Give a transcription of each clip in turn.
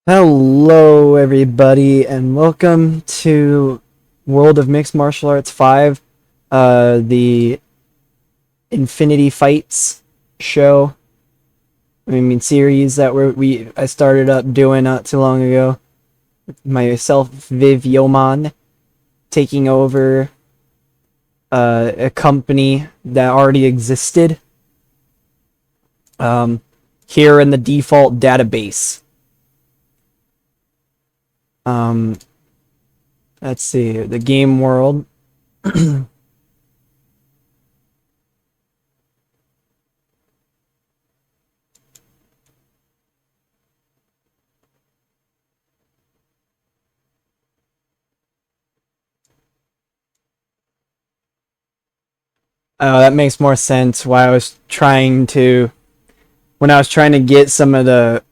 Hello, everybody, and welcome to World of Mixed Martial Arts 5, the Infinity Fights show. Series that I started up doing not too long ago. Myself, Viv Yoman, taking over a company that already existed um, here in the default database. Um, let's see, the game world. That makes more sense. When I was trying to get some of the,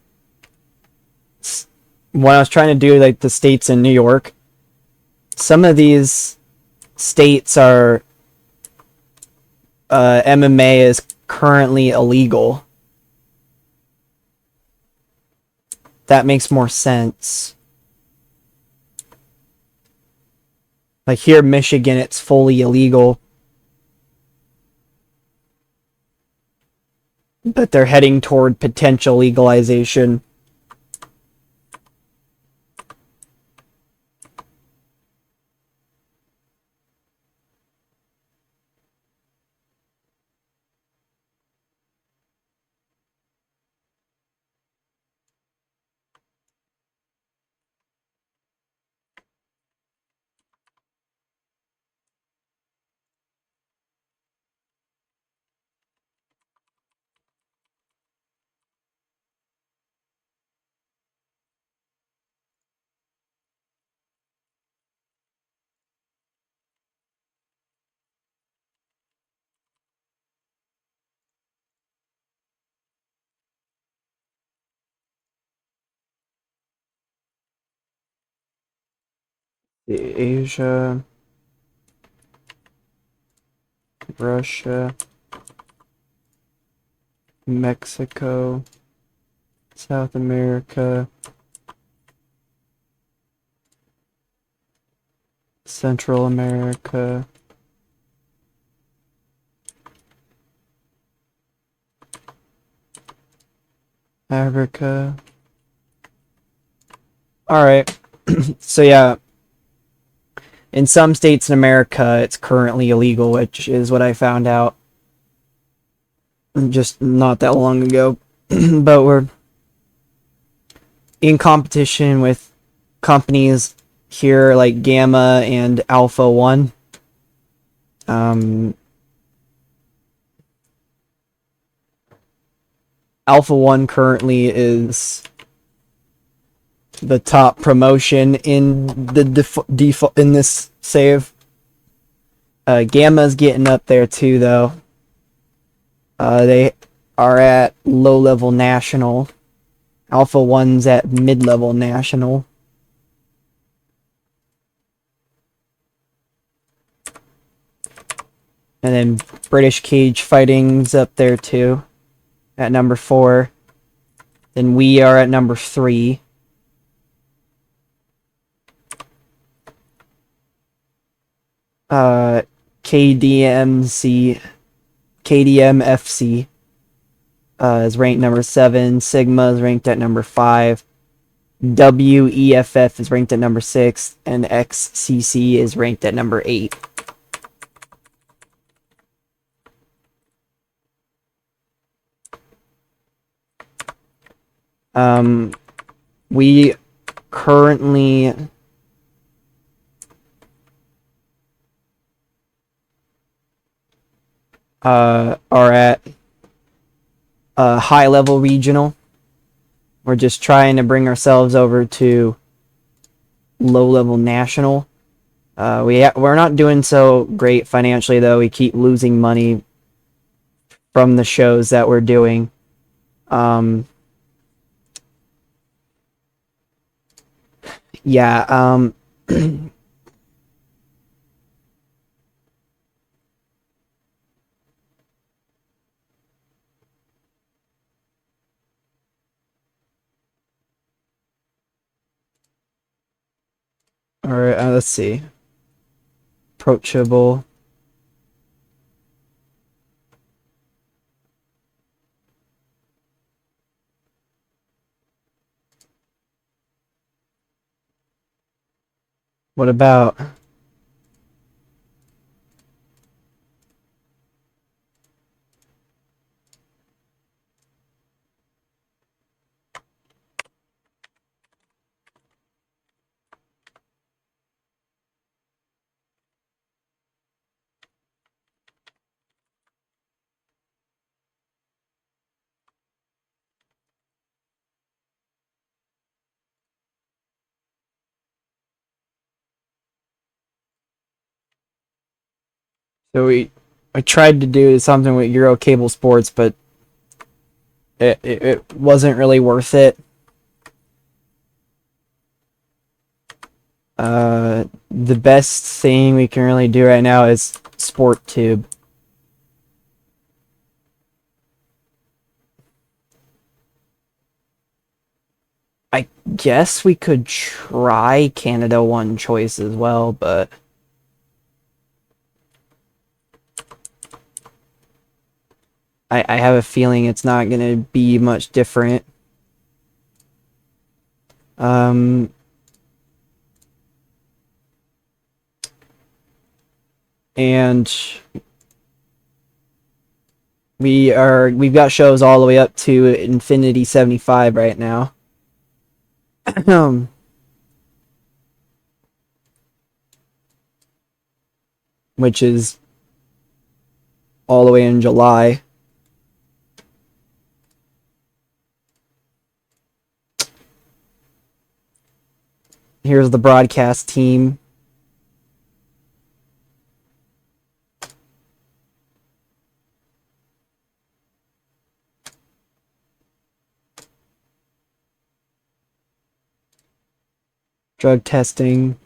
when I was trying to do like the states in New York, some of these states are, MMA is currently illegal. That makes more sense. Like here, Michigan, it's fully illegal, but they're heading toward potential legalization. Asia, Russia, Mexico, South America, Central America, Africa. All right. So yeah, in some states in America, it's currently illegal, which is what I found out just not that long ago. But we're in competition with companies here like Gamma and Alpha One. Um, Alpha One currently is the top promotion in the default in this save. Gamma's getting up there too, though. They are at low level national. Alpha One's at mid level national. And then British Cage Fighting's up there too, at number 4. Then we are at number 3. Uh, KDMC, KDMFC is ranked number 7. Sigma is ranked at number 5. WEFF is ranked at number 6. And XCC is ranked at number 8. We currently are at a high level regional. We're just trying to bring ourselves over to low level national. We're not doing so great financially, though. We keep losing money from the shows that we're doing. Yeah. Alright, let's see. Approachable. What about... So I tried to do something with Euro Cable Sports, but it wasn't really worth it. The best thing we can really do right now is SportTube. I guess we could try Canada One Choice as well, but I have a feeling it's not going to be much different. And we've got shows all the way up to Infinity 75 right now. Which is all the way in July. Here's the broadcast team. Drug testing.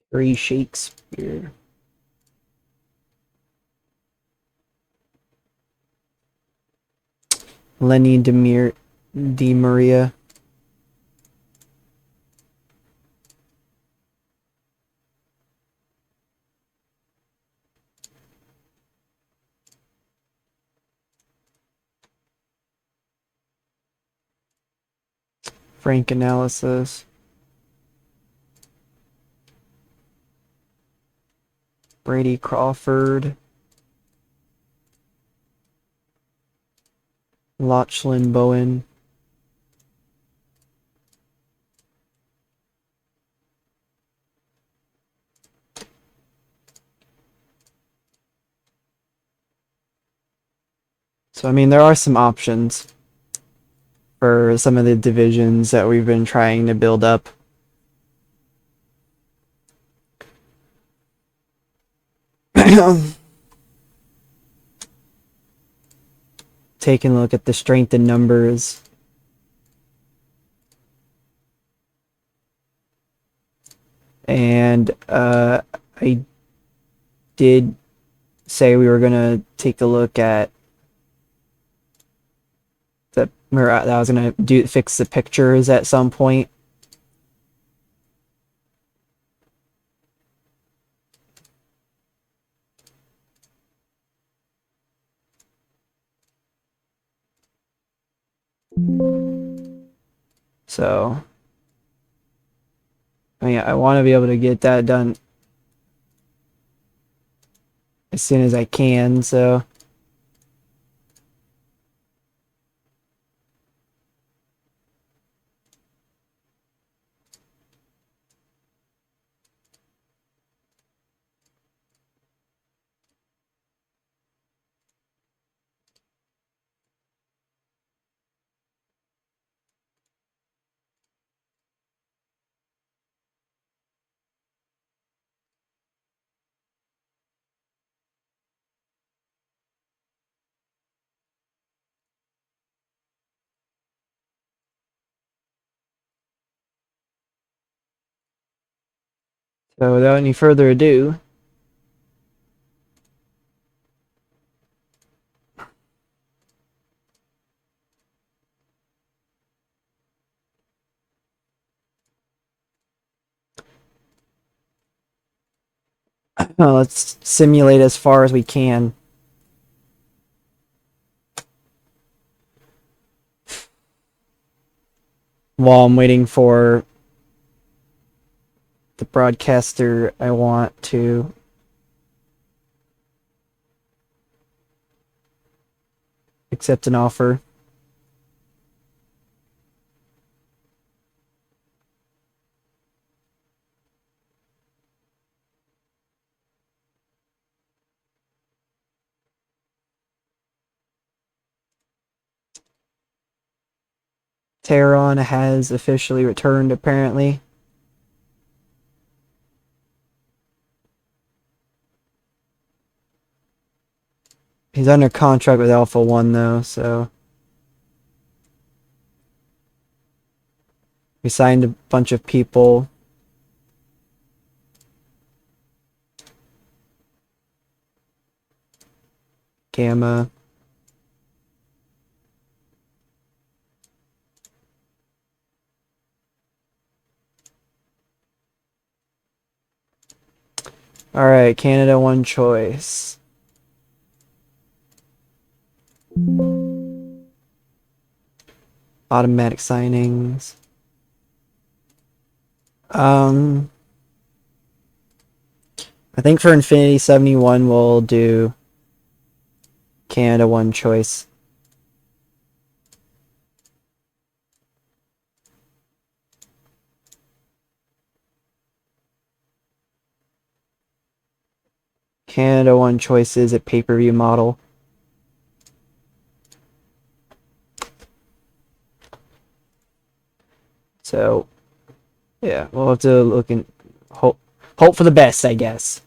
Three Shakespeare. Lenny Di Maria. Frank Analysis. Brady Crawford. Lachlan Bowen. So I mean, there are some options for some of the divisions that we've been trying to build up. Taking a look at the strength in numbers. And I did say we were gonna take a look at that I was gonna fix the pictures at some point. So I mean, I want to be able to get that done as soon as I can, so without any further ado, let's simulate as far as we can. While I'm waiting for the broadcaster I want to accept an offer. Terron has officially returned, apparently. He's under contract with Alpha 1, though, so we signed a bunch of people. Gamma. Alright, Canada 1 choice. Automatic signings. I think for Infinity 71 we'll do Canada 1 choice. Canada 1 choice is a pay-per-view model. So, yeah, we'll have to look and hope for the best, I guess.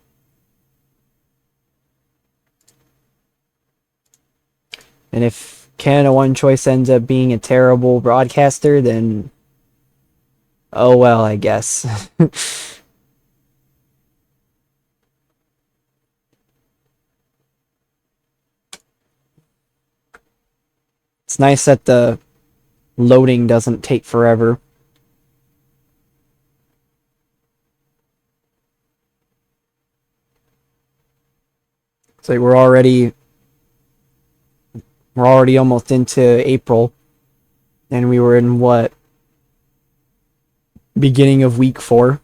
And if Canada 1 choice ends up being a terrible broadcaster, then oh well, I guess. It's nice that the loading doesn't take forever. It's like we're already almost into April, and we were in what, beginning of week 4.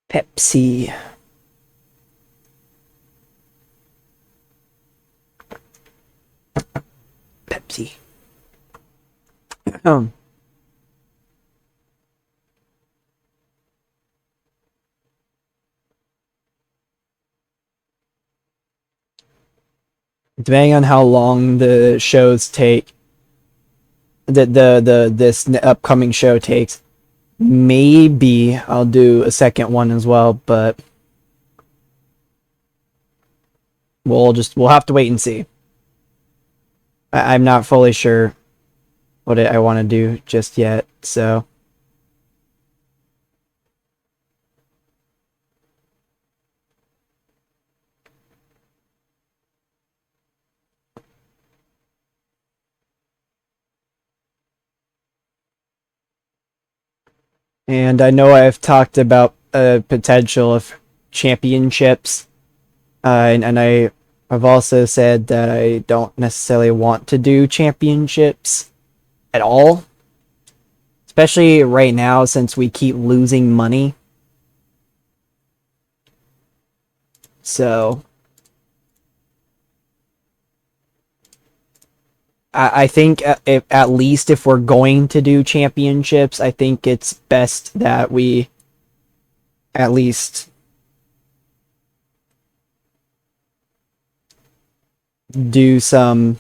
Pepsi. Depending on how long the shows take, this upcoming show takes, maybe I'll do a second one as well, but we'll have to wait and see. I'm not fully sure what I want to do just yet, so. And I know I've talked about potential of championships, and I've also said that I don't necessarily want to do championships at all, especially right now since we keep losing money. So I think at least if we're going to do championships, I think it's best that we at least do some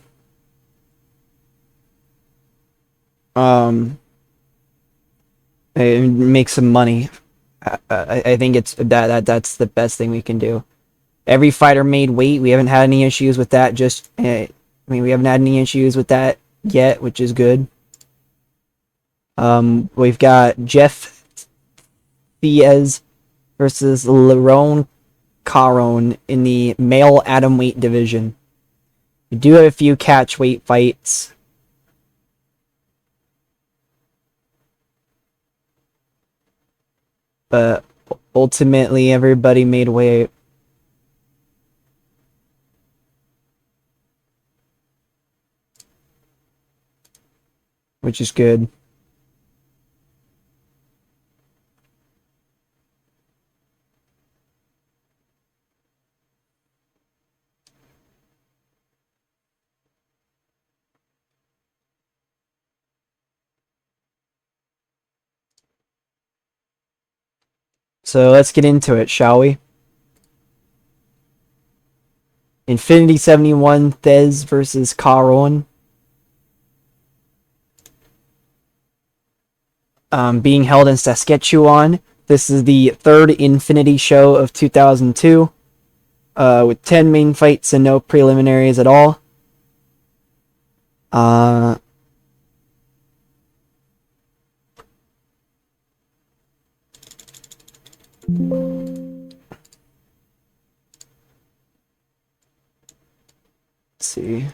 make some money. I think it's that's the best thing we can do. Every fighter made weight. We haven't had any issues with that. We haven't had any issues with that yet, which is good. We've got Jeff Diaz versus Lerone Caron in the male atomweight division. We do have a few catch weight fights. But ultimately, everybody made weight. Which is good. So let's get into it, shall we? Infinity 71 Thez versus Caron. Being held in Saskatchewan. This is the third Infinity show of 2002, with 10 main fights and no preliminaries at all. Let's see.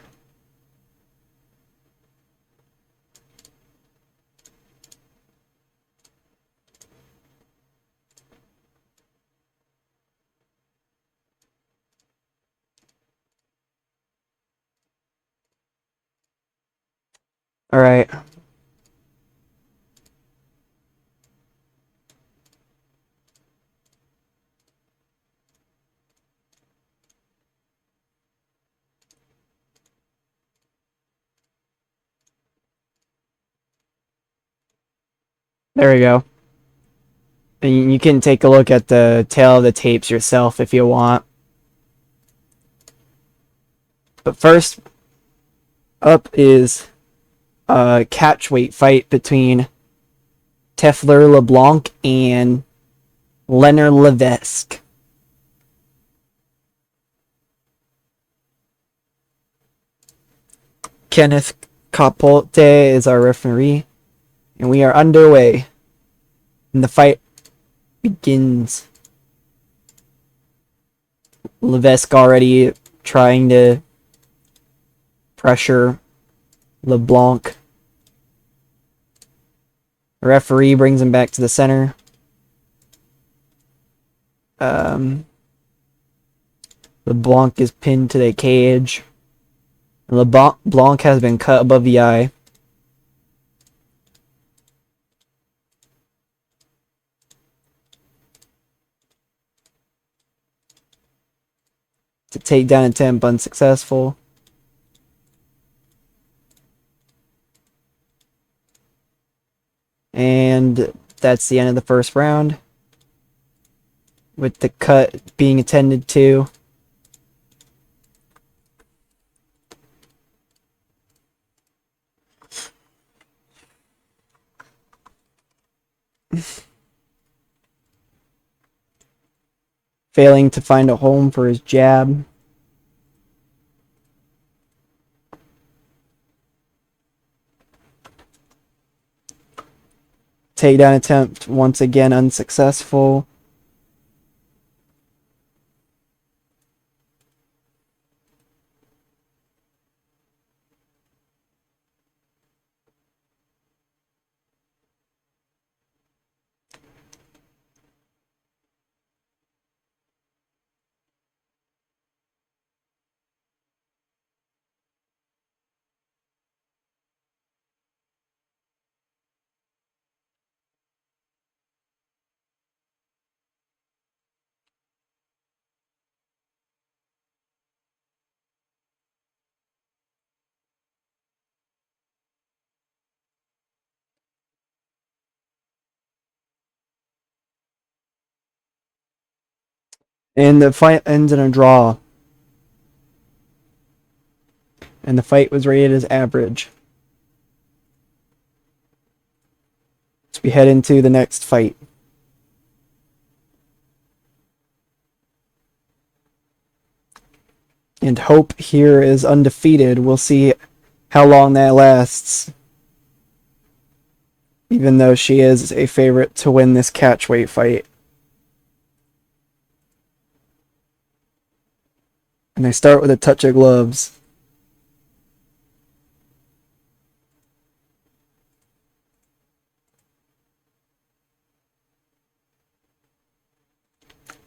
All right. There we go. And you can take a look at the tail of the tapes yourself if you want. But first up is a catchweight fight between Tefler LeBlanc and Leonard Levesque. Kenneth Capote is our referee, and we are underway. And the fight begins. Levesque already trying to pressure LeBlanc. The referee brings him back to the center. LeBlanc is pinned to the cage. LeBlanc has been cut above the eye. The takedown attempt unsuccessful. that's the end of the first round. With the cut being attended to. Failing to find a home for his jab. Takedown attempt once again unsuccessful. And the fight ends in a draw. And the fight was rated as average. So we head into the next fight. And Hope here is undefeated. We'll see how long that lasts. Even though she is a favorite to win this catchweight fight. And they start with a touch of gloves.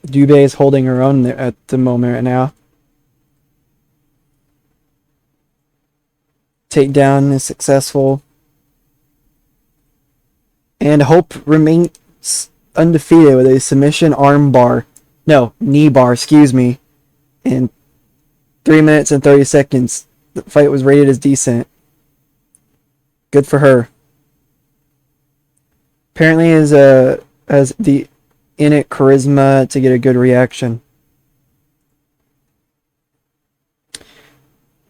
Dubé is holding her own there at the moment right now. Takedown is successful. And Hope remains undefeated with a submission arm bar. No, knee bar, excuse me. In 3 minutes and 30 seconds. The fight was rated as decent. Good for her. Apparently has the innate charisma to get a good reaction.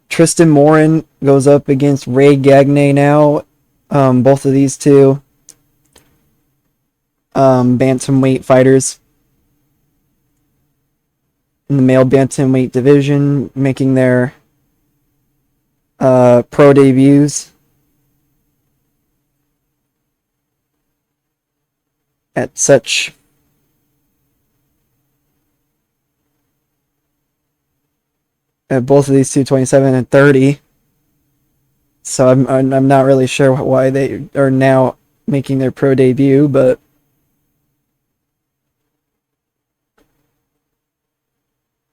Tristan Morin goes up against Ray Gagne now. Both of these two bantamweight fighters in the male bantamweight division, making their pro debuts at such both of these two 27 and 30. So I'm not really sure why they are now making their pro debut, but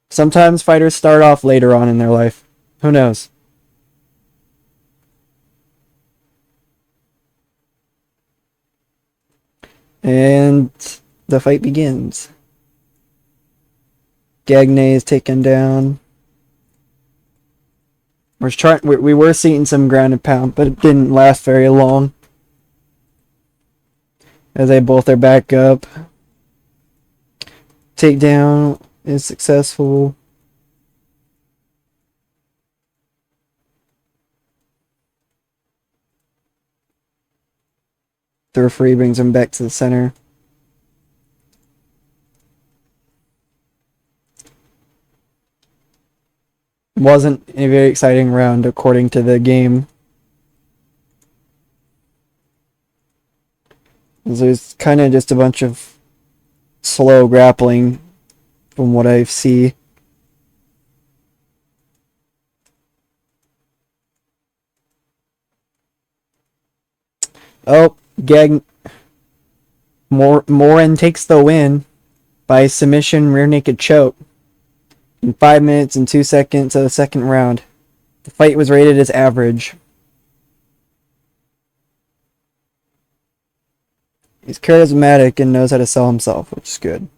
sometimes fighters start off later on in their life. Who knows? And the fight begins. Gagne is taken down. We were seeing some ground and pound, but it didn't last very long. As they both are back up. Takedown is successful. The referee brings him back to the center. Wasn't a very exciting round according to the game. There's kind of just a bunch of slow grappling from what I see. Oh, Morin takes the win by submission rear naked choke in 5 minutes and 2 seconds of the second round. The fight was rated as average. He's charismatic and knows how to sell himself, which is good.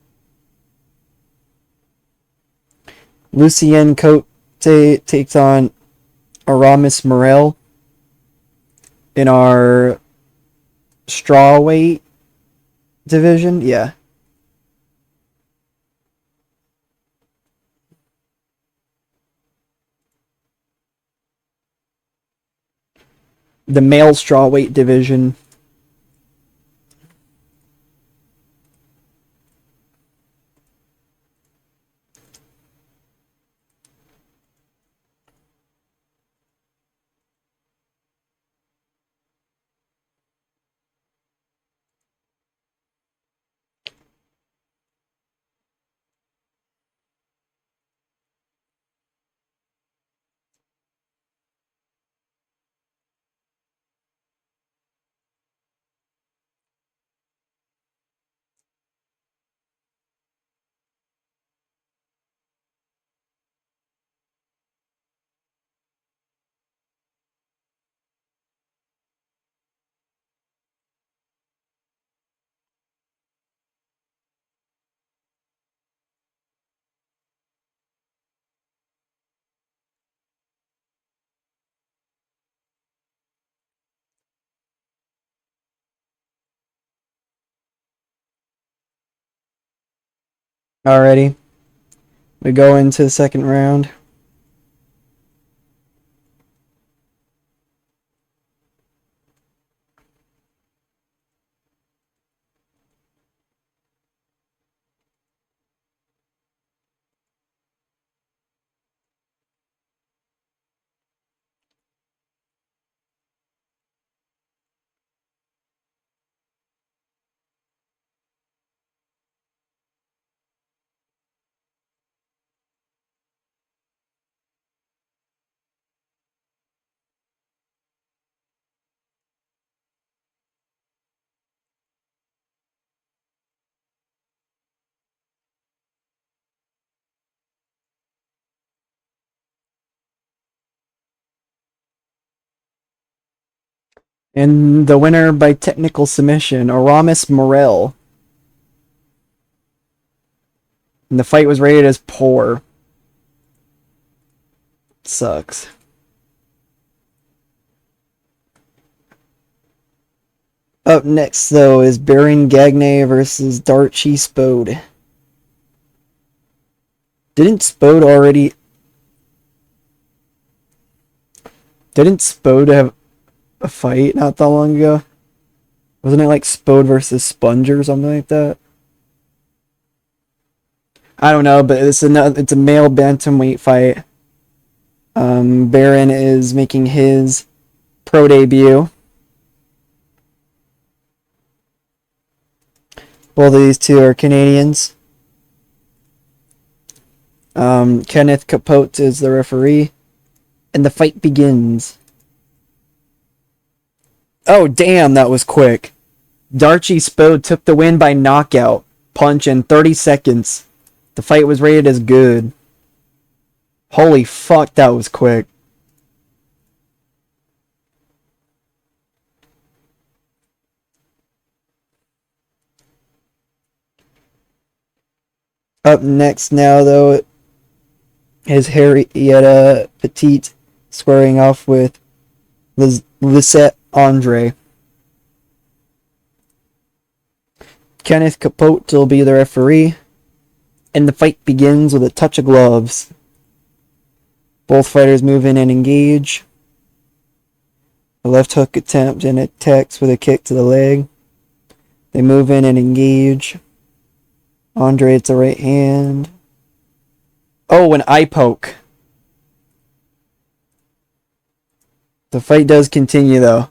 Lucien Cote takes on Aramis Morel in our strawweight division. Yeah. The male strawweight division. Alrighty. We go into the second round. And the winner by technical submission, Aramis Morel. And the fight was rated as poor. Sucks. Up next, though, is Baron Gagne versus Darchi Spode. Didn't Spode already... Didn't Spode have a fight not that long ago? Wasn't it like Spode versus Sponge or something like that? I don't know, but it's a male bantamweight fight. Baron is making his pro debut. Both of these two are Canadians. Kenneth Capote is the referee. And the fight begins. Oh, damn, that was quick. Darchi Spode took the win by knockout punch in 30 seconds. The fight was rated as good. Holy fuck, that was quick. Up next now, though, is Henrietta Petite squaring off with Lisette Andre. Kenneth Capote will be the referee, and the fight begins with a touch of gloves. Both fighters move in and engage. A left hook attempt and attacks with a kick to the leg. They move in and engage. Andre hits a right hand. Oh, an eye poke. The fight does continue, though.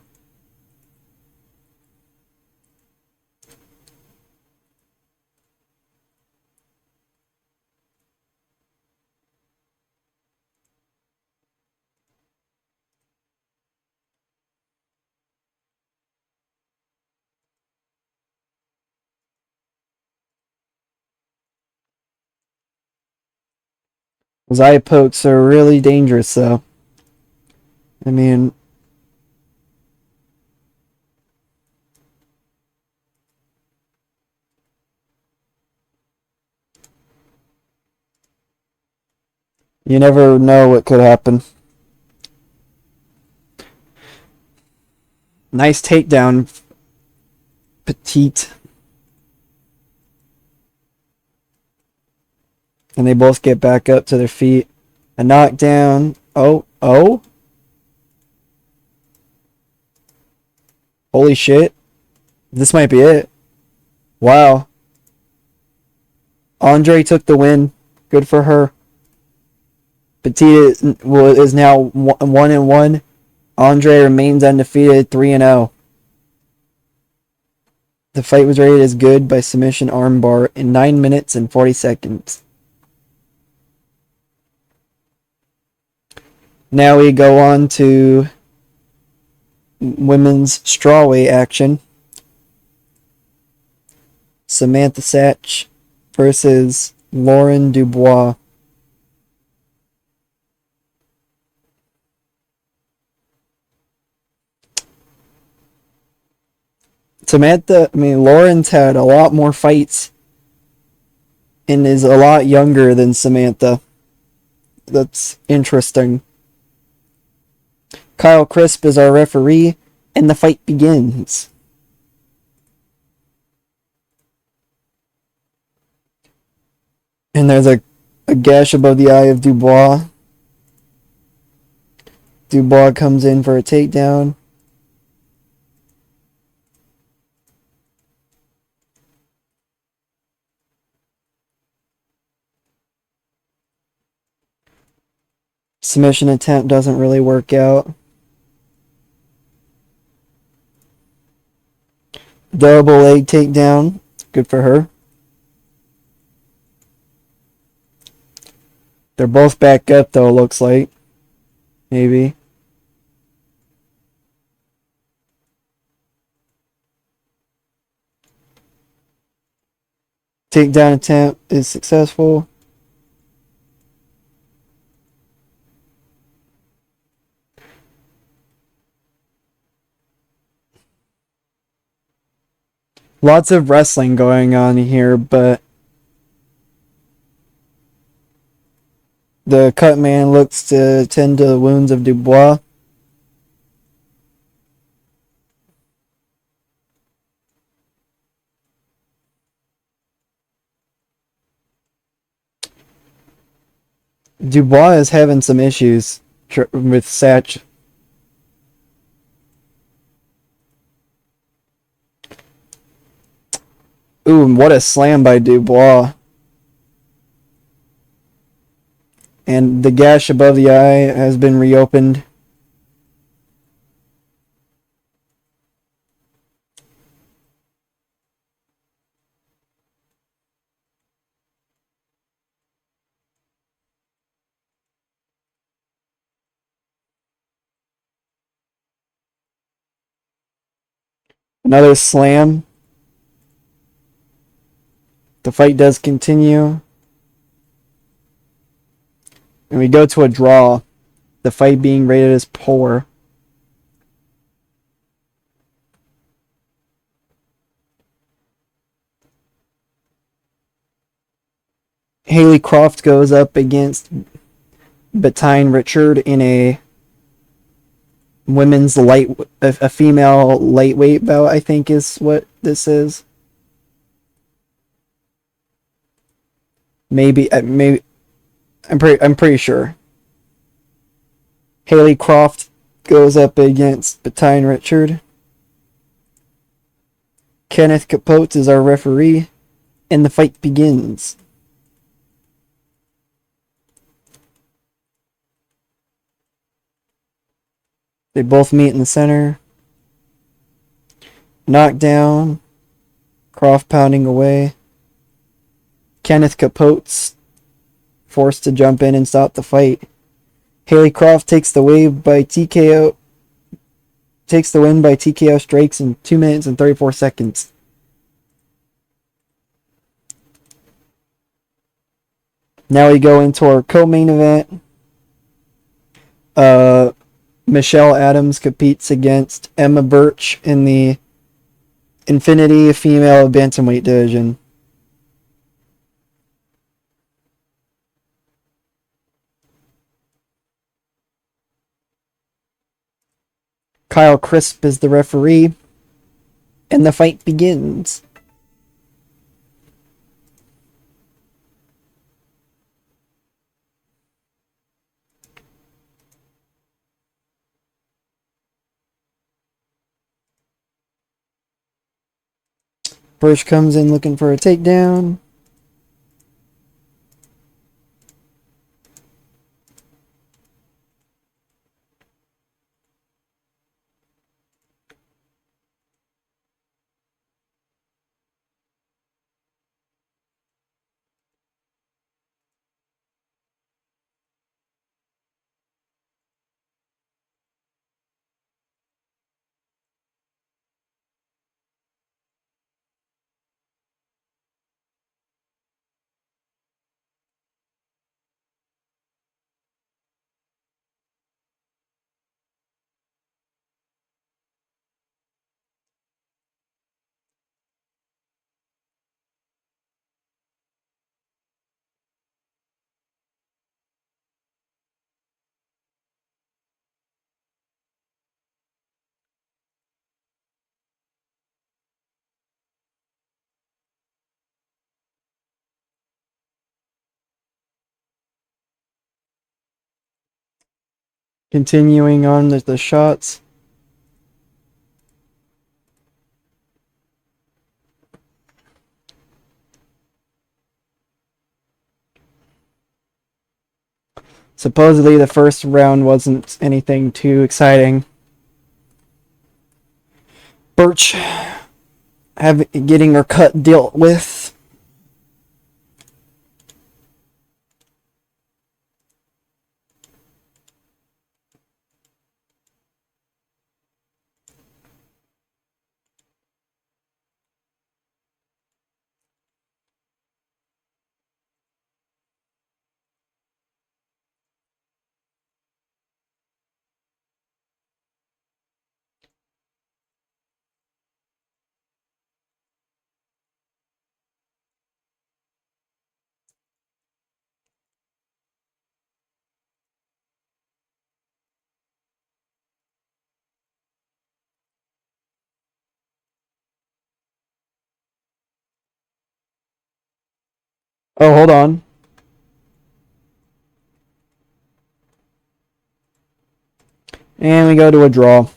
Those eye pokes are really dangerous, though. I mean, you never know what could happen. Nice takedown, Petite. And they both get back up to their feet. A knockdown. Oh, oh. Holy shit. This might be it. Wow. Andre took the win. Good for her. Petita is now 1-1. Andre remains undefeated, 3-0. The fight was rated as good by submission armbar in 9 minutes and 40 seconds. Now we go on to women's strawweight action. Samantha Satch versus Lauren Dubois. Lauren's had a lot more fights and is a lot younger than Samantha. That's interesting. Kyle Crisp is our referee, and the fight begins. And there's a gash above the eye of Dubois. Dubois comes in for a takedown. Submission attempt doesn't really work out. Double leg takedown. Good for her. They're both back up though, looks like. Maybe. Takedown attempt is successful. Lots of wrestling going on here, but the cut man looks to tend to the wounds of Dubois. Dubois is having some issues with Satch. Ooh, what a slam by Dubois. And the gash above the eye has been reopened. Another slam. The fight does continue. And we go to a draw. The fight being rated as poor. Haley Croft goes up against Betine Richard in a women's a female lightweight bout, I think is what this is. Maybe I'm pretty sure. Haley Croft goes up against Betine Richard. Kenneth Capote is our referee, and the fight begins. They both meet in the center. Knockdown. Croft pounding away. Kenneth Capote's forced to jump in and stop the fight. Haley Croft takes the win by TKO. Takes the win by TKO strikes in 2 minutes and 34 seconds. Now we go into our co-main event. Michelle Adams competes against Emma Birch in the Infinity Female Bantamweight division. Kyle Crisp is the referee, and the fight begins. Burch comes in looking for a takedown. Continuing on with the shots. Supposedly the first round wasn't anything too exciting. Burch getting her cut dealt with. Oh, hold on. And we go to a draw.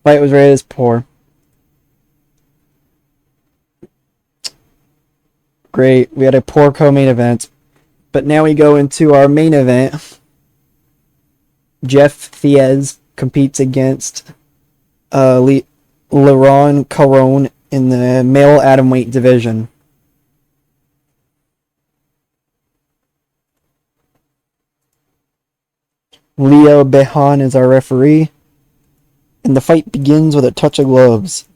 Fight was rated as poor. Great. We had a poor co-main event. But now we go into our main event. Jeff Thiez competes against Leron Caron in the male atomweight division. Leo Behan is our referee. And the fight begins with a touch of gloves.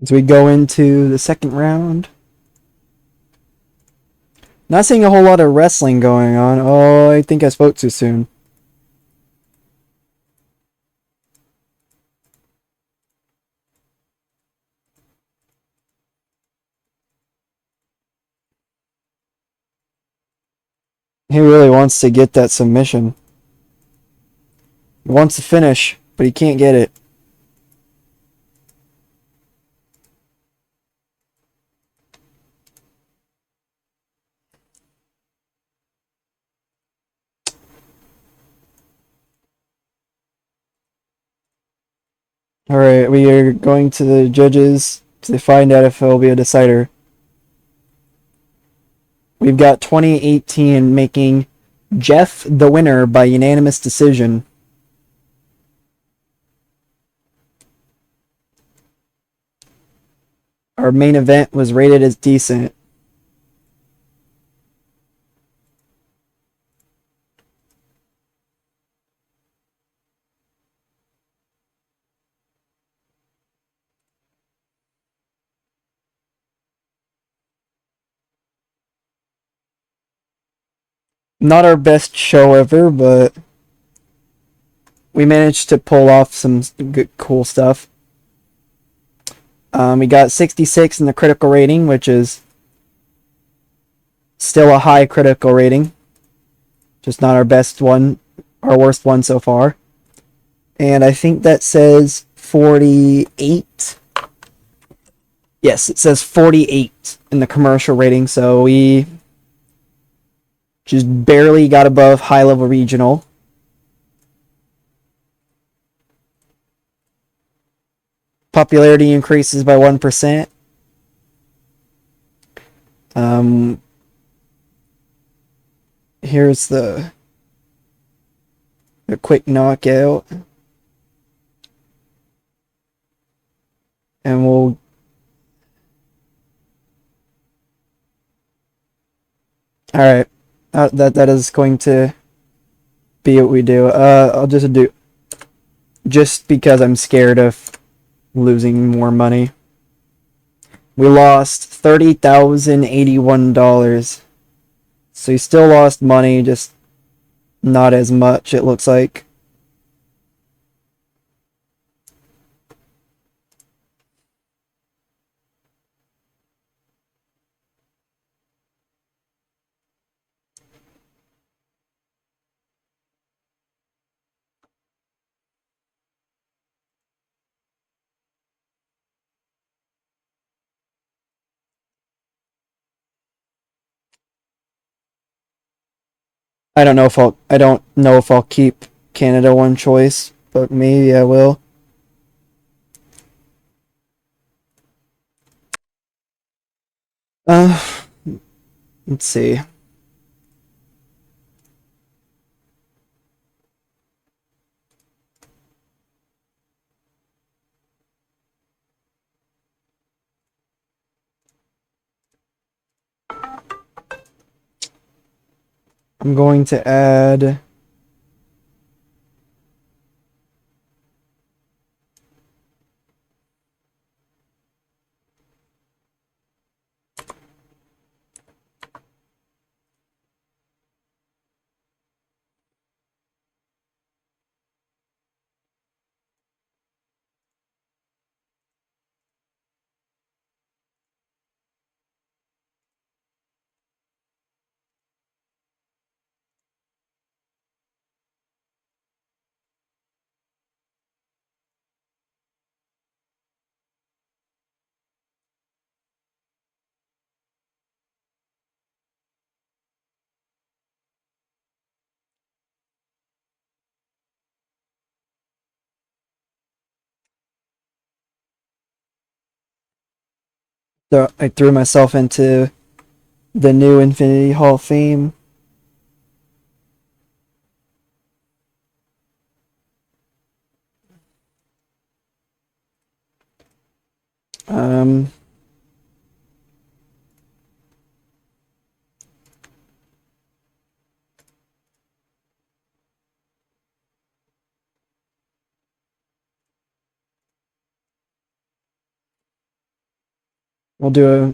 As we go into the second round. Not seeing a whole lot of wrestling going on. Oh, I think I spoke too soon. He really wants to get that submission. He wants to finish, but he can't get it. Alright, we are going to the judges to find out if it will be a decider. We've got 2018 making Jeff the winner by unanimous decision. Our main event was rated as decent. Not our best show ever, but we managed to pull off some good, cool stuff. We got 66 in the critical rating, which is still a high critical rating. Just not our best one, our worst one so far. And I think that says 48. Yes, it says 48 in the commercial rating, so we just barely got above high level regional. Popularity increases by 1%. Here's the quick knockout. And we'll Alright. That is going to be what we do. I'll just do just because I'm scared of losing more money. We lost $30,081. So you still lost money, just not as much, it looks like. I don't know if I'll keep Canada one choice, but maybe I will. Let's see. I'm going to add so I threw myself into the new Infinity Hall of Fame. Um, we'll do a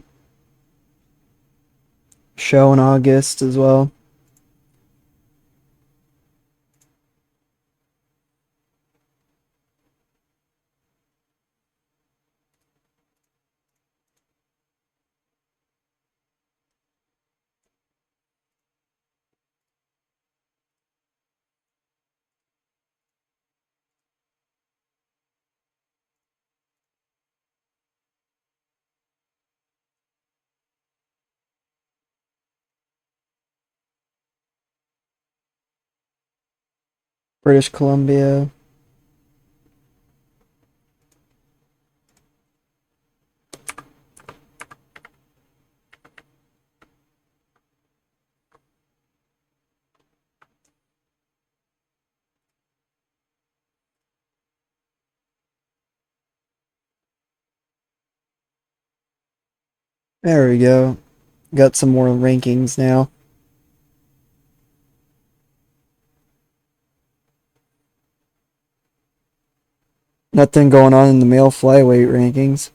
show in August as well. British Columbia. There we go. Got some more rankings now. Nothing going on in the male flyweight rankings.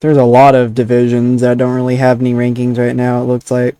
There's a lot of divisions that don't really have any rankings right now, it looks like.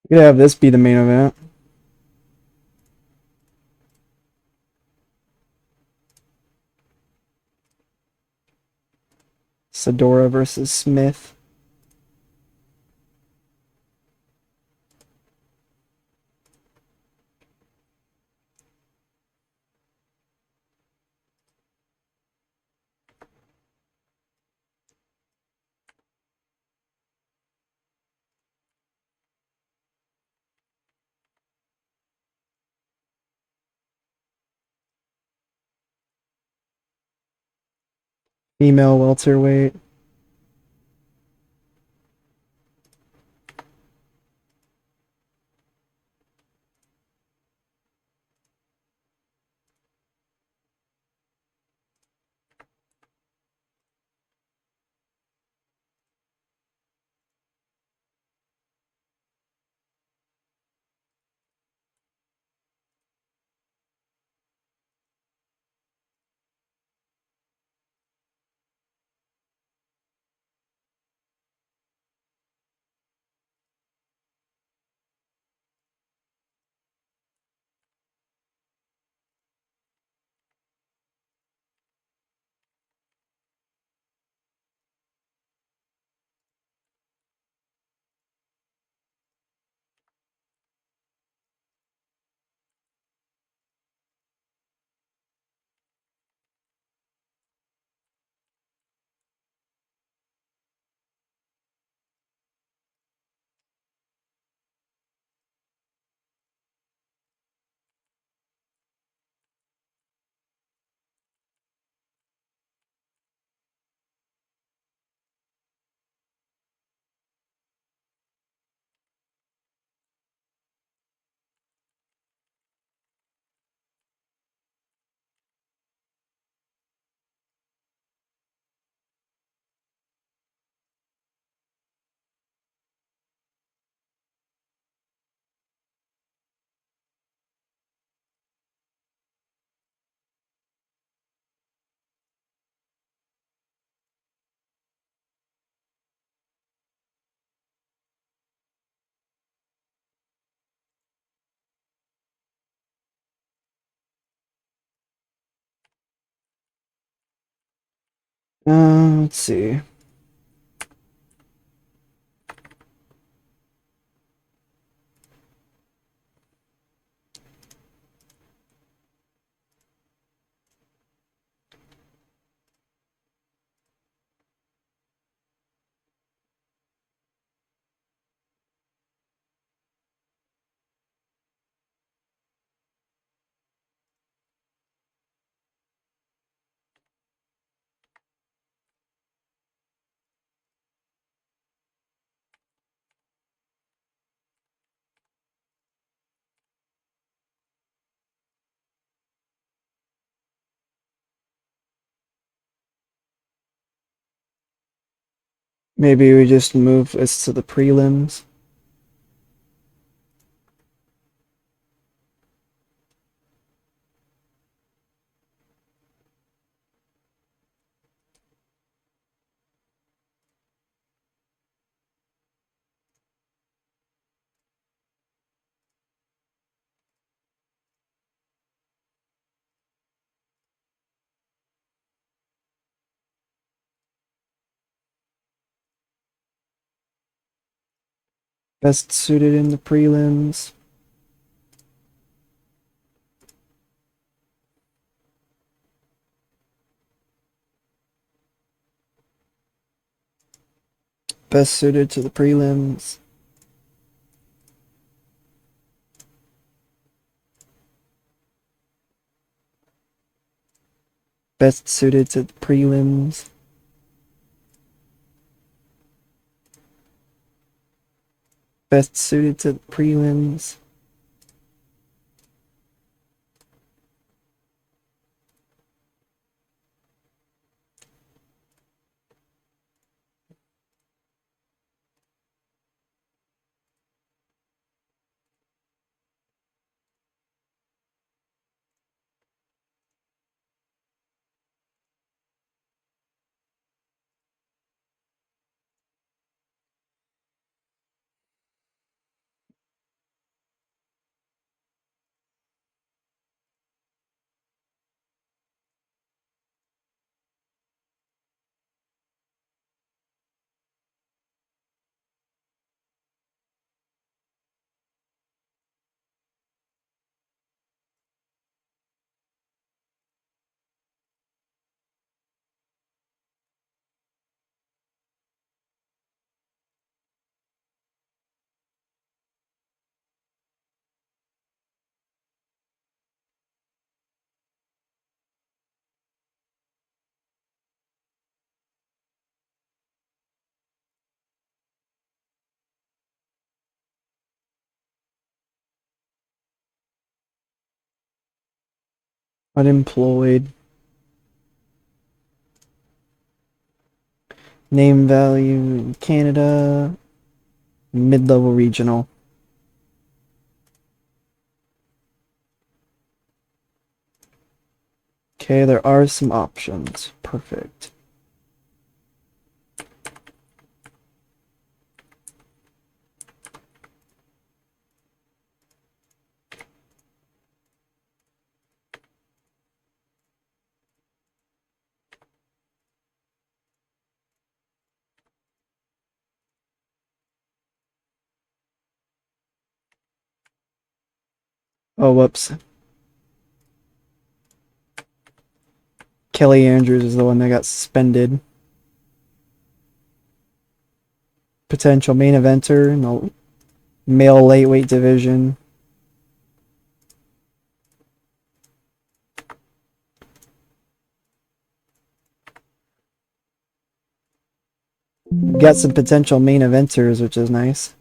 We could have this be the main event. Sedora versus Smith. Female welterweight. Let's see. Maybe we just move this to the prelims. Best suited in the prelims. Best suited to the prelims. Best suited to the prelims. Best suited to the prelims. Unemployed. Name value in Canada. Mid-level regional. Okay, there are some options. Perfect. Oh, whoops. Kelly Andrews is the one that got suspended. Potential main eventer in the male lightweight division. Got some potential main eventers, which is nice.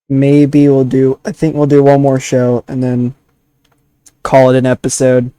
Maybe we'll do, I think we'll do one more show and then call it an episode.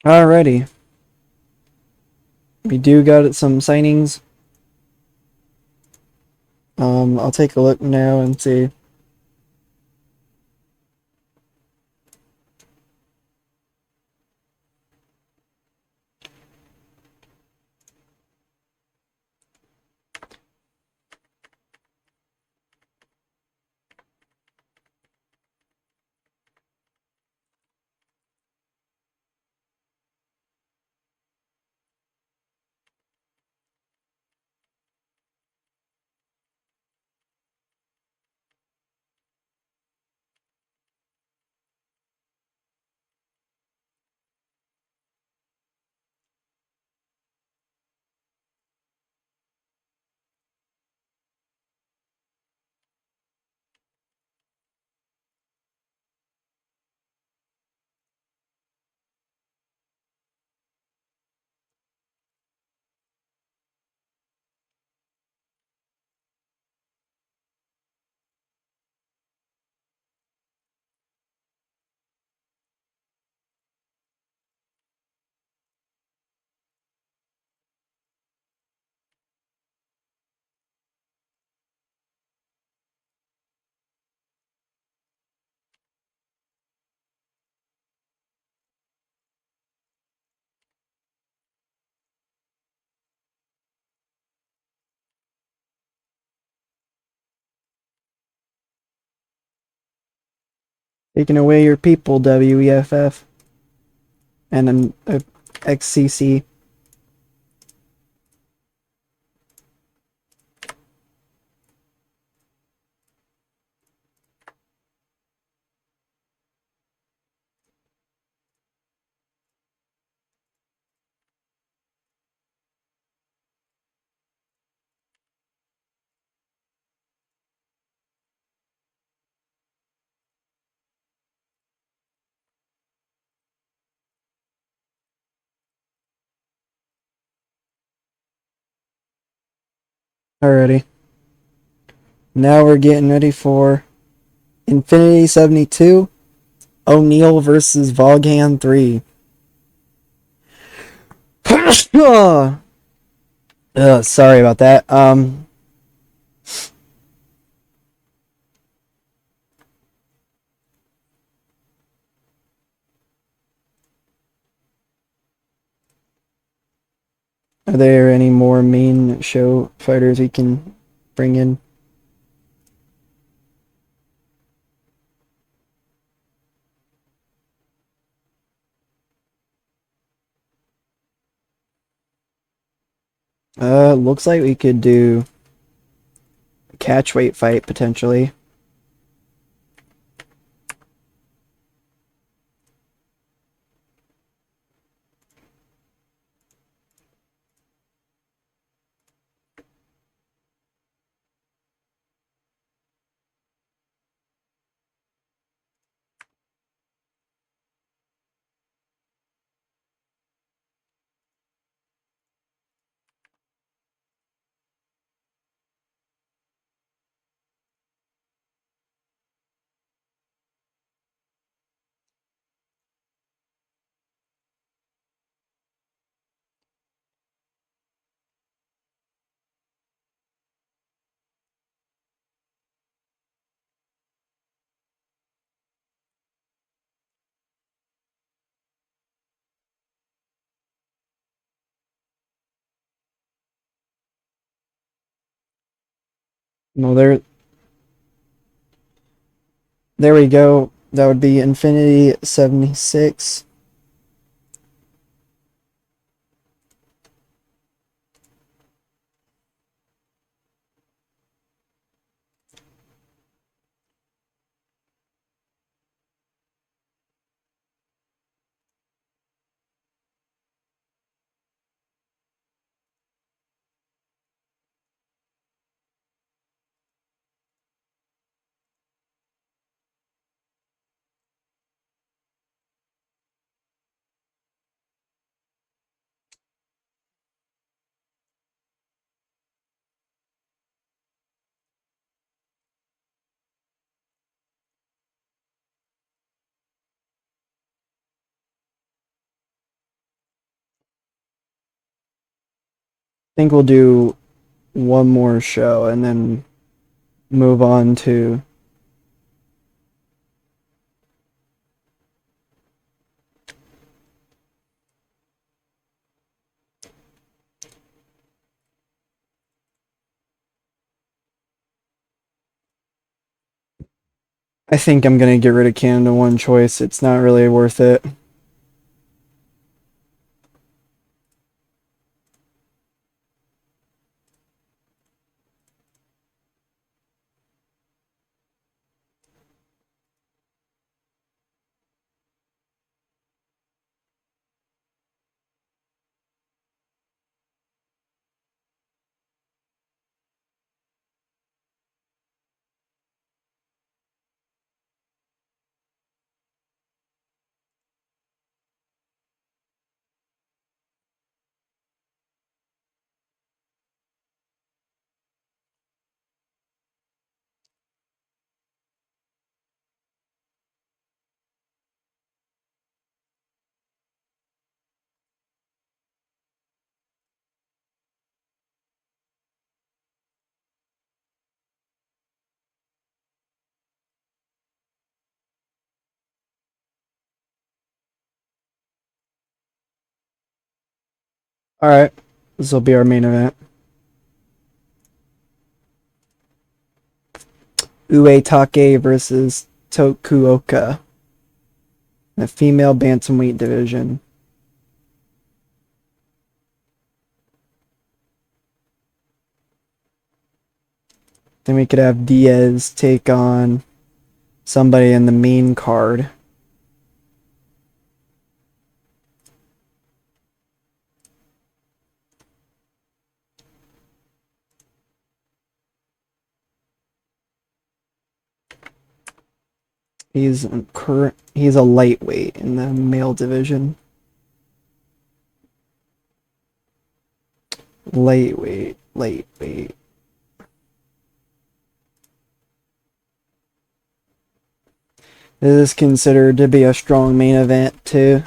Alrighty. We do got some signings. I'll take a look now and see. Taking away your people, WEFF. And then XCC. Alrighty. Now we're getting ready for Infinity 72, O'Neal versus Voghan 3. Sorry about that. Are there any more main show fighters we can bring in? Looks like we could do a catch weight fight potentially. No, there we go. That would be Infinity 76. think we'll do one more show and then move on to. I think I'm gonna get rid of Canada One Choice. It's not really worth it. All right, this will be our main event. Uetake versus Tokuoka, the female bantamweight division. Then we could have Diaz take on somebody in the main card. He's a lightweight in the male division. Lightweight. This is considered to be a strong main event too.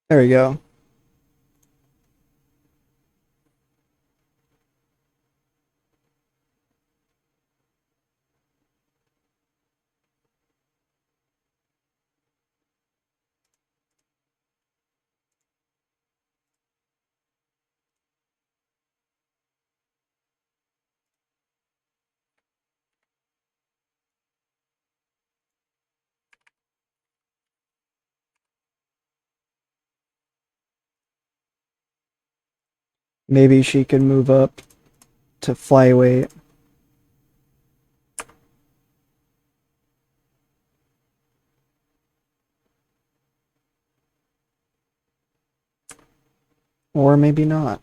There we go. Maybe she could move up to flyweight. Or maybe not.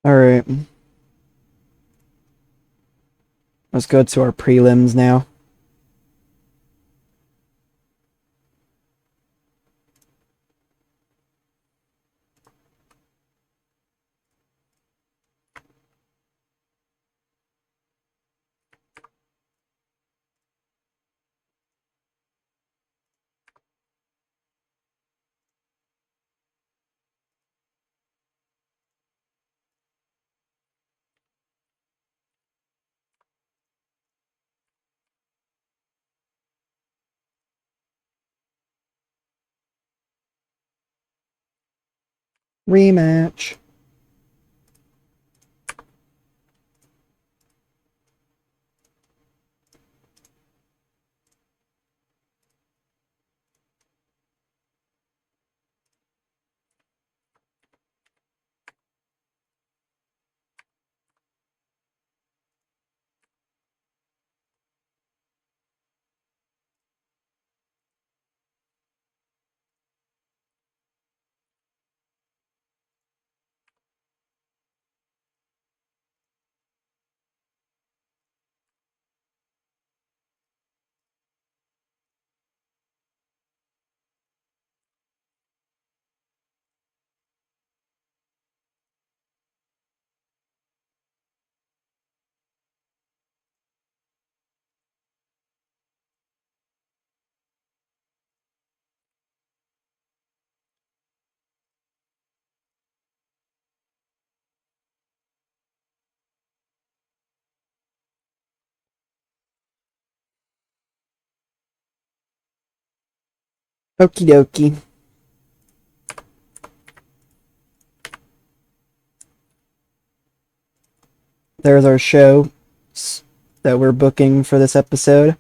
Alright. Let's go to our prelims now. Rematch. Okie dokie. There's our show that we're booking for this episode.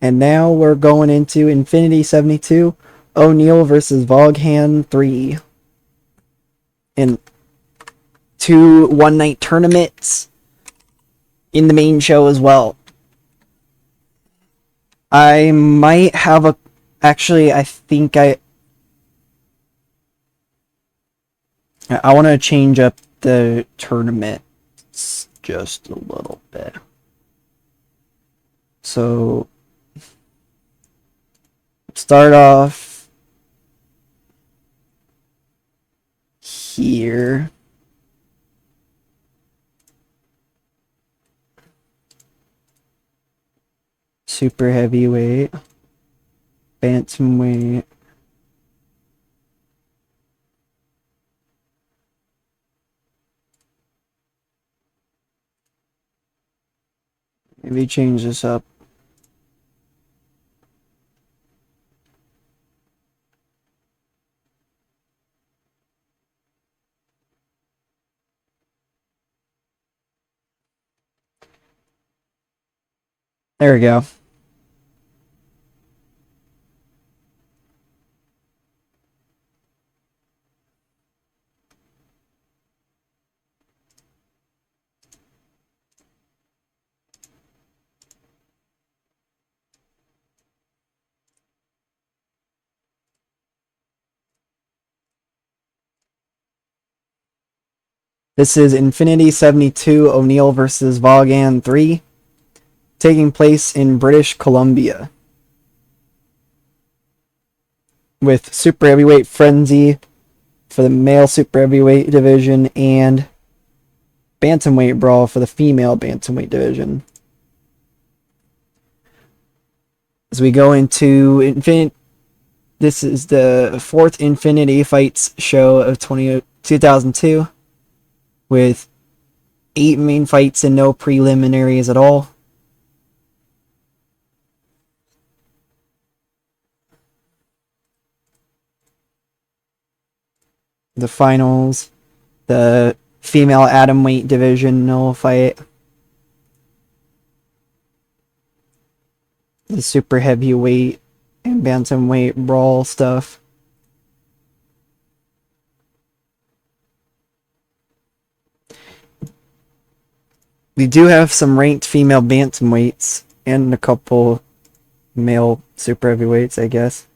And now we're going into Infinity 72, O'Neal versus Voghan 3. In 2 one-night tournaments in the main show as well. I might have a... Actually, I think I want to change up the tournaments just a little bit. So, start off here. Super heavyweight, bantamweight, maybe change this up. There we go. This is Infinity 72, O'Neal versus Voghan 3, taking place in British Columbia. With Super Heavyweight Frenzy for the male Super Heavyweight division and Bantamweight Brawl for the female Bantamweight division. As we go into this is the 4th Infinity Fights show of 2002, with 8 main fights and no preliminaries at all. The finals, the female atomweight divisional fight, the super heavyweight and bantamweight brawl stuff. We do have some ranked female bantamweights and a couple male super heavyweights, I guess.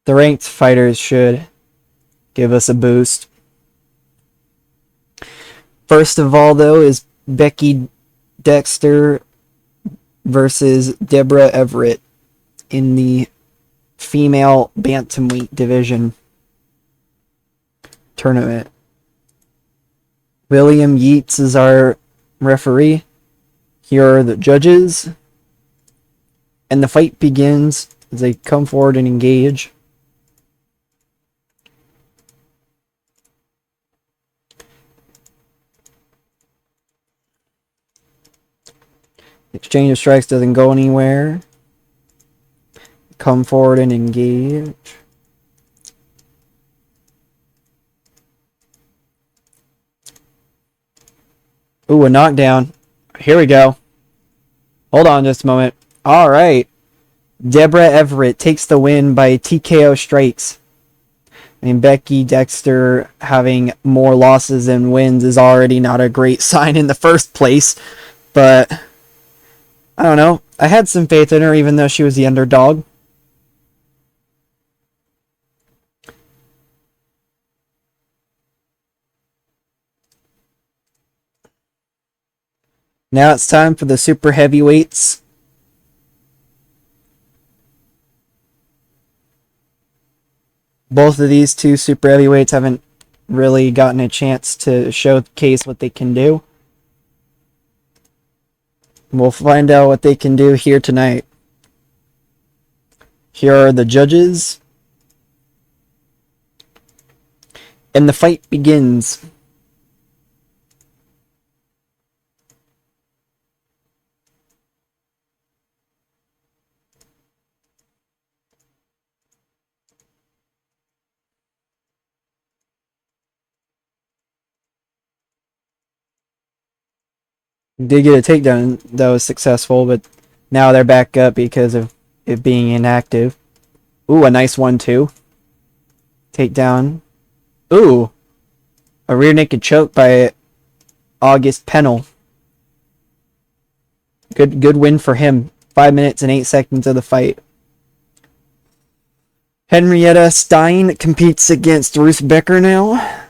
The ranked fighters should give us a boost. First of all, though, is Becky Dexter versus Deborah Everett in the female bantamweight division tournament. William Yeats is our referee. Here are the judges. And the fight begins as they come forward and engage. Exchange of strikes doesn't go anywhere. Come forward and engage. Ooh, a knockdown. Here we go. Hold on just a moment. Alright. Deborah Everett takes the win by TKO strikes. I mean, Becky Dexter having more losses than wins is already not a great sign in the first place. But, I don't know. I had some faith in her even though she was the underdog. Now it's time for the super heavyweights. Both of these two super heavyweights haven't really gotten a chance to showcase what they can do. We'll find out what they can do here tonight. Here are the judges. And the fight begins. Did get a takedown that was successful, but now they're back up because of it being inactive. Ooh, a nice 1-2. Takedown. Ooh, a rear naked choke by August Pennell. Good win for him. 5 minutes and 8 seconds of the fight. Henrietta Stein competes against Ruth Becker now.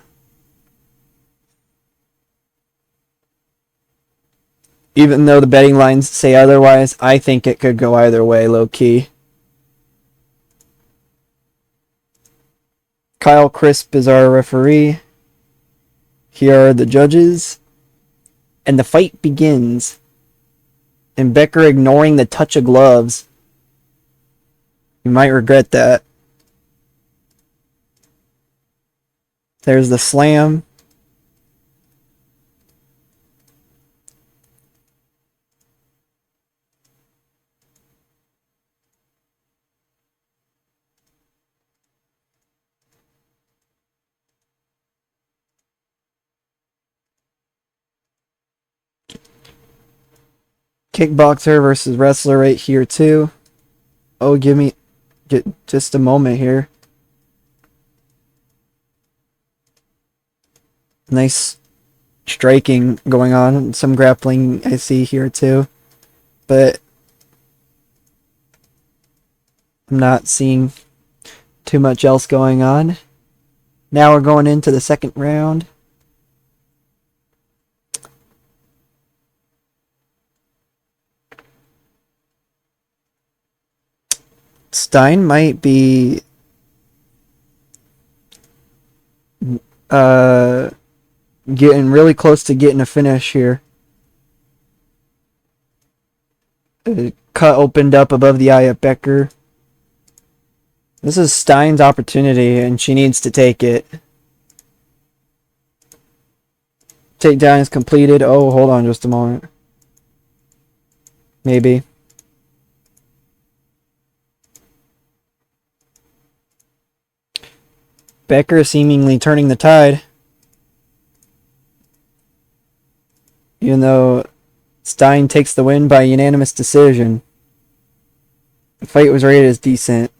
Even though the betting lines say otherwise, I think it could go either way, low-key. Kyle Crisp is our referee. Here are the judges. And the fight begins. And Becker ignoring the touch of gloves. You might regret that. There's the slam. Kickboxer versus wrestler right here too. Oh, give me just a moment here. Nice striking going on. Some grappling I see here too. But I'm not seeing too much else going on. Now we're going into the second round. Stein might be getting really close to getting a finish here. Cut opened up above the eye of Becker. This is Stein's opportunity, and she needs to take it. Takedown is completed. Oh, hold on just a moment. Maybe. Becker seemingly turning the tide. Even though Stein takes the win by unanimous decision. The fight was rated as decent.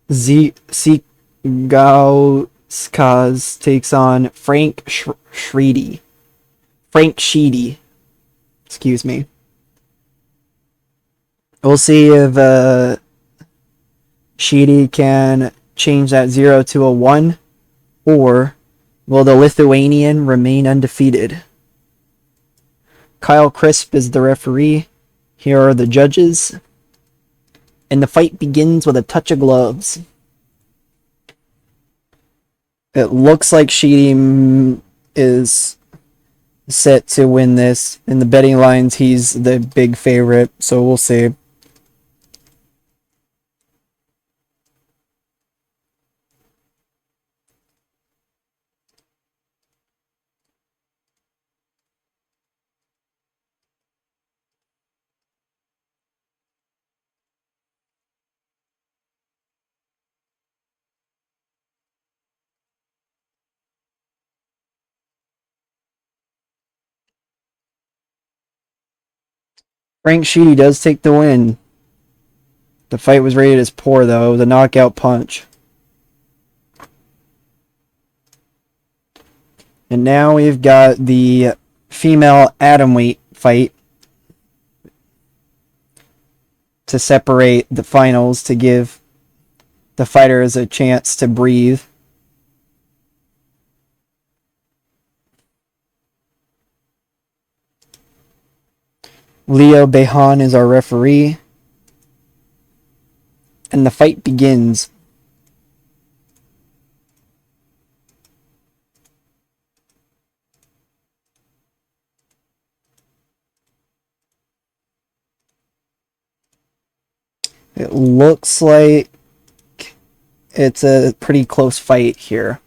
Zikauskas takes on Frank Sheedy. Excuse me. We'll see if Sheedy can change that 0 to a 1, or will the Lithuanian remain undefeated? Kyle Crisp is the referee. Here are the judges. And the fight begins with a touch of gloves. It looks like Sheedy is set to win this. In the betting lines, he's the big favorite, so we'll see. Frank Sheedy does take the win. The fight was rated as poor, though. The knockout punch. And now we've got the female atomweight fight to separate the finals to give the fighters a chance to breathe. Leo Behan is our referee. And the fight begins. It looks like it's a pretty close fight here.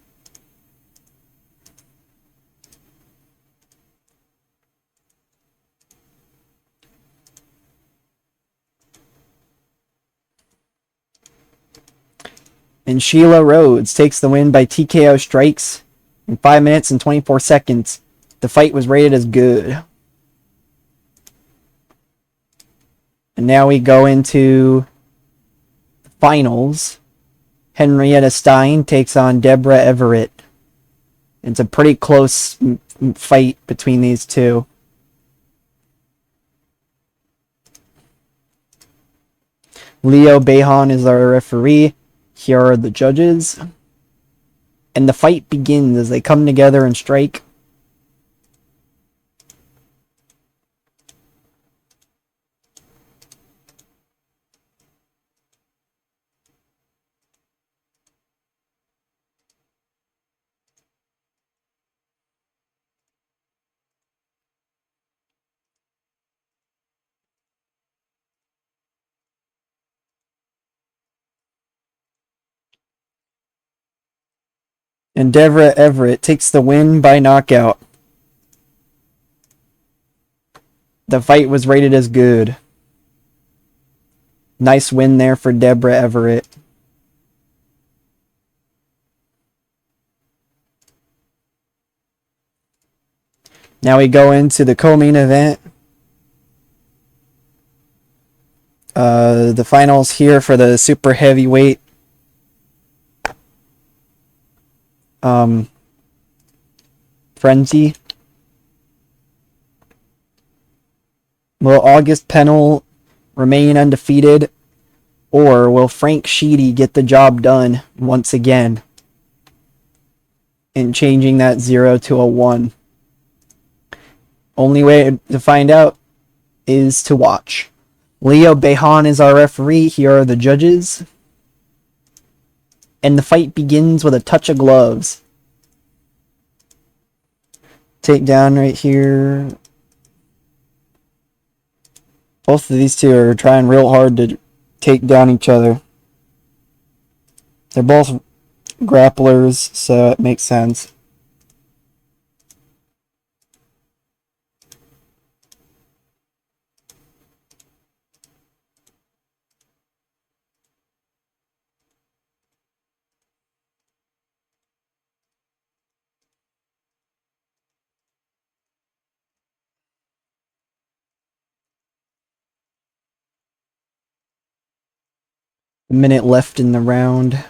And Sheila Rhodes takes the win by TKO strikes in 5 minutes and 24 seconds. The fight was rated as good. And now we go into the finals. Henrietta Stein takes on Deborah Everett. It's a pretty close fight between these two. Leo Behan is our referee. Here are the judges. And the fight begins as they come together and strike. And Deborah Everett takes the win by knockout. The fight was rated as good. Nice win there for Deborah Everett. Now we go into the co-main event. The finals here for the super heavyweight. Frenzy. Will August Pennell remain undefeated, or will Frank Sheedy get the job done once again in changing that 0 to a 1? Only way to find out is to watch. Leo Behan is our referee. Here are the judges. And the fight begins with a touch of gloves. Takedown right here. Both of these two are trying real hard to take down each other. They're both grapplers, so it makes sense. A minute left in the round.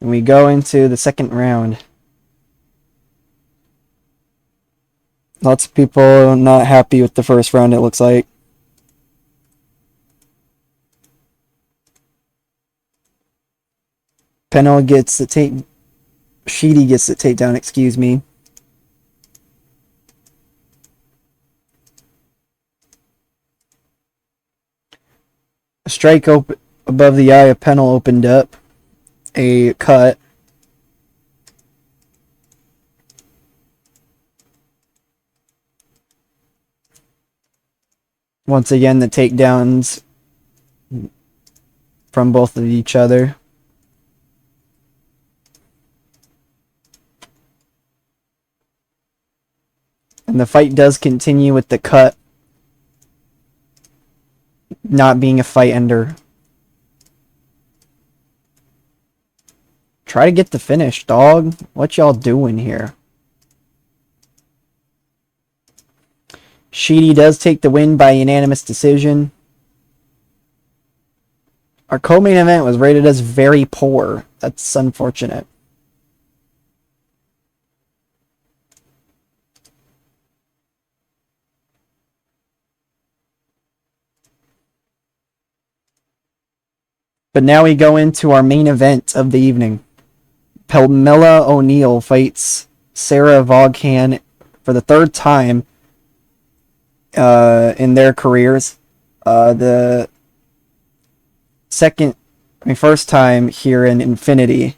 And we go into the second round. Lots of people not happy with the first round, it looks like. Pennell gets the take. Sheedy gets the takedown, excuse me. A strike above the eye of Pennell opened up a cut. Once again, the takedowns from both of each other. And the fight does continue with the cut not being a fight ender. Try to get the finish, dog. What y'all doing here? Sheedy does take the win by unanimous decision. Our co-main event was rated as very poor. That's unfortunate. But now we go into our main event of the evening. Pamela O'Neal fights Sarah Vaughan for the third time in their careers. The first time here in Infinity.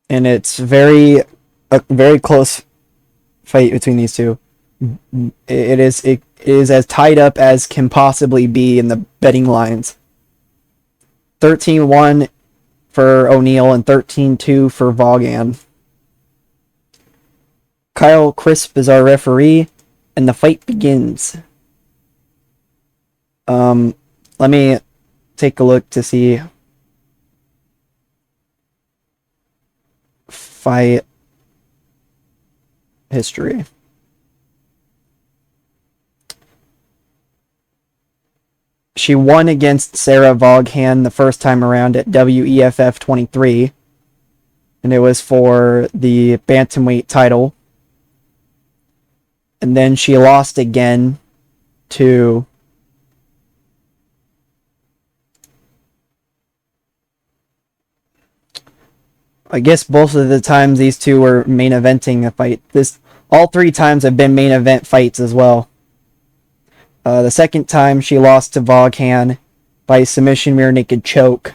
And it's a very close fight between these two. It is as tied up as can possibly be in the betting lines. 13-1 for O'Neal and 13-2 for Vaughan. Kyle Crisp is our referee, and the fight begins. Let me take a look to see fight history. She won against Sarah Vaughan the first time around at WEFF 23, and it was for the bantamweight title. And then she lost again to I guess both of the times these two were main eventing a fight. All three times have been main event fights as well. The second time she lost to Vaughan by submission rear naked choke.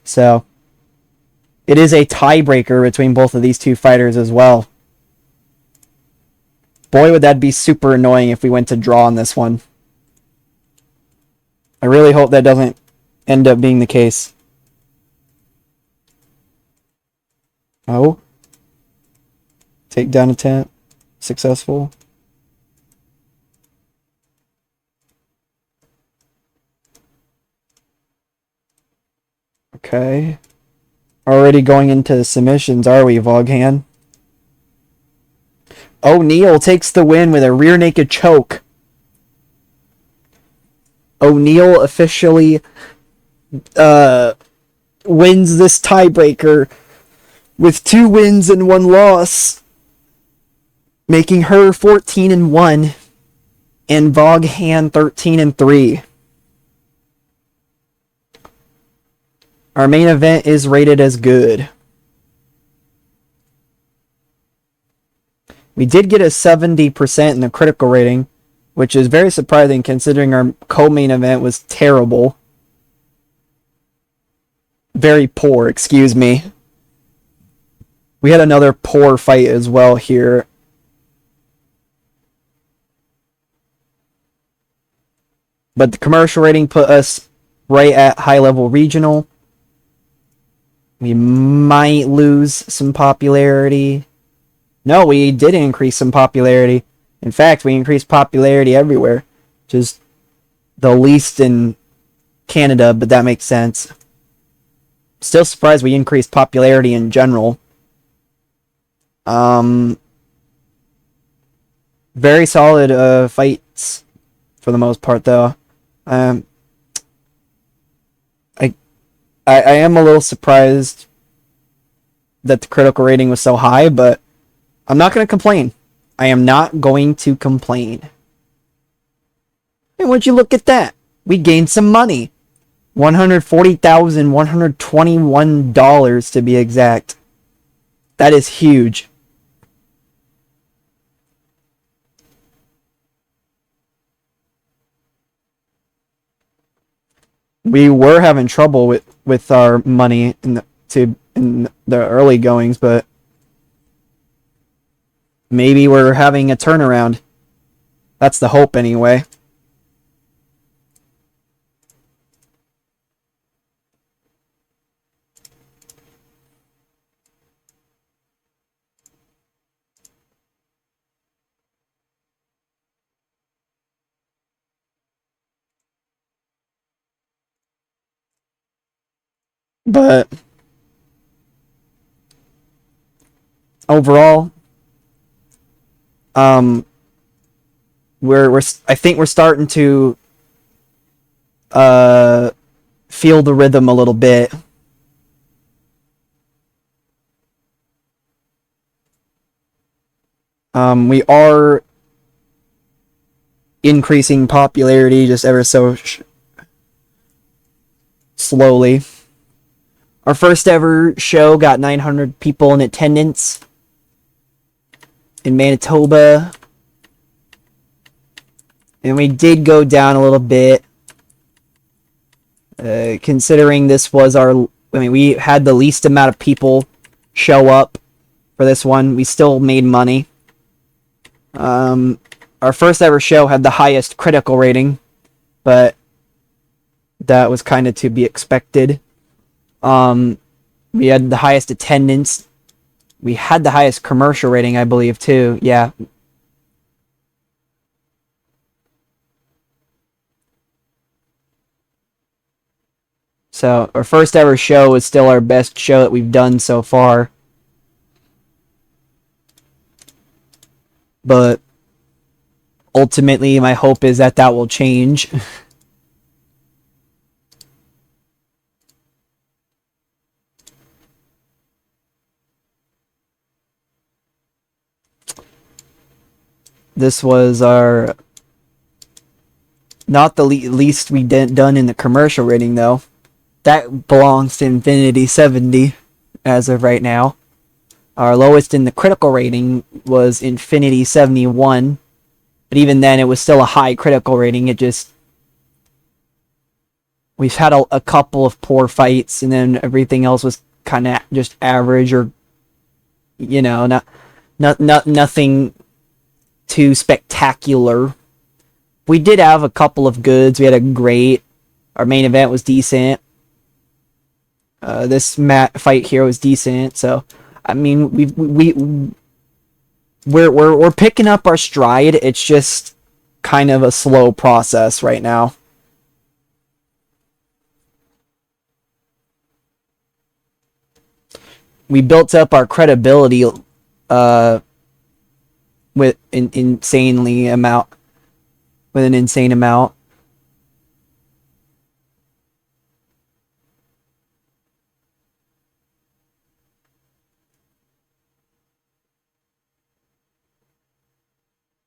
So, it is a tiebreaker between both of these two fighters as well. Boy, would that be super annoying if we went to draw on this one. I really hope that doesn't end up being the case. Oh. Takedown attempt. Successful. Okay. Already going into submissions, are we, Vaughan? O'Neal takes the win with a rear naked choke. O'Neal officially wins this tiebreaker with 2 wins and 1 loss, making her 14-1 and Vaughan 13-3. Our main event is rated as good. We did get a 70% in the critical rating, which is very surprising considering our co-main event was terrible. Very poor, excuse me. We had another poor fight as well here. But the commercial rating put us right at high level regional. We might lose some popularity. No, we did increase some popularity. In fact, we increased popularity everywhere. Just the least in Canada, but that makes sense. Still surprised we increased popularity in general. Very solid fights for the most part, though. Um, I, I am a little surprised that the critical rating was so high, but I'm not going to complain. I am not going to complain. And would you look at that? We gained some money. $140,121 to be exact. That is huge. We were having trouble with our money in the early goings, but maybe we're having a turnaround. That's the hope anyway. But overall, I think we're starting to feel the rhythm a little bit. We are increasing popularity just ever so slowly. Our first ever show got 900 people in attendance in Manitoba. And we did go down a little bit. Considering this was we had the least amount of people show up for this one. We still made money. Our first ever show had the highest critical rating, but that was kind of to be expected. We had the highest attendance. We had the highest commercial rating, I believe, too. Yeah. So, our first ever show is still our best show that we've done so far. But ultimately, my hope is that will change. This was our... Not the least we done in the commercial rating, though. That belongs to Infinity 70 as of right now. Our lowest in the critical rating was Infinity 71. But even then, it was still a high critical rating. It just... We've had a couple of poor fights, and then everything else was kind of just average, or... You know, nothing too spectacular. We did have a couple of goods. We had a great... Our main event was decent. This fight here was decent. So, I mean, we're picking up our stride. It's just kind of a slow process right now. We built up our credibility with an insane amount.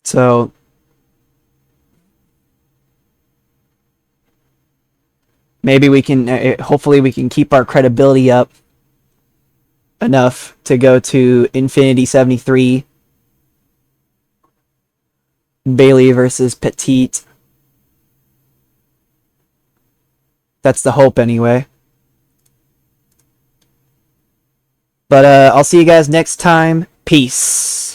So maybe we can, hopefully we can keep our credibility up enough to go to Infinity 73. Bailey versus Petite. That's the hope anyway. But I'll see you guys next time. Peace.